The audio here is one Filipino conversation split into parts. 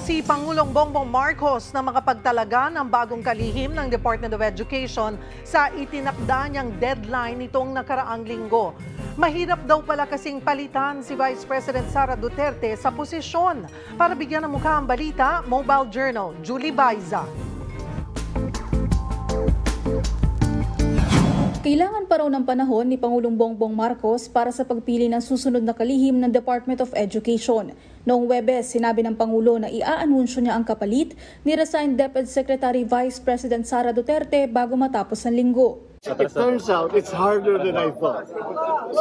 si Pangulong Bongbong Marcos na makapagtalaga ng bagong kalihim ng Department of Education sa itinakda niyang deadline nitong nakaraang linggo. Mahirap daw pala kasing palitan si Vice President Sara Duterte sa posisyon. Para bigyan ng mukha ang balita, Mobile Journal, Julie Baiza. Kailangan pa raw ng panahon ni Pangulong Bongbong Marcos para sa pagpili ng susunod na kalihim ng Department of Education. Noong Huwebes, sinabi ng Pangulo na iaanunsyo niya ang kapalit ni resigned DepEd Secretary Vice President Sara Duterte bago matapos ang linggo. It turns out it's harder than I thought.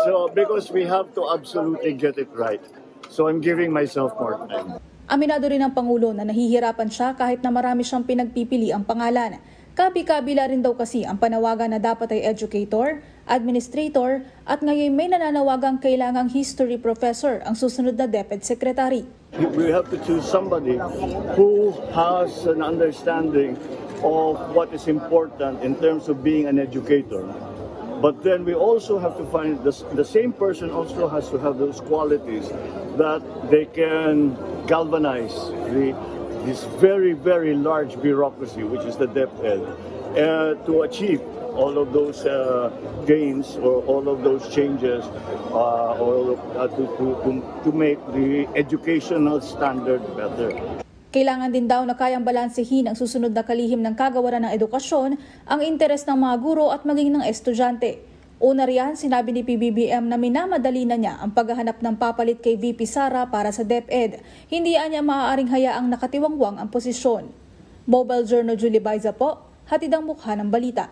So because we have to absolutely get it right. So I'm giving myself more time. Aminado rin ng Pangulo na nahihirapan siya kahit na marami siyang pinagpipili ang pangalan. Kabi-kabila rin daw kasi ang panawagan na dapat ay educator, administrator at ngayon may nananawagang kailangang history professor ang susunod na DepEd Secretary. We have to choose somebody who has an understanding of what is important in terms of being an educator. But then we also have to find the same person also has to have those qualities that they can galvanize this very, very large bureaucracy, which is the DepEd, to achieve all of those gains or all of those changes to make the educational standard better. Kailangan din daw na kayang balansehin ang susunod na kalihim ng kagawaran ng edukasyon, ang interes ng mga guro at maging ng estudyante. Una riyan, sinabi ni PBBM na minamadali na niya ang paghahanap ng papalit kay VP Sara para sa DepEd. Hindi niya maaaring hayaang nakatiwangwang ang posisyon. Mobile Journal, Julie Baiza po, hatid ang mukha ng balita.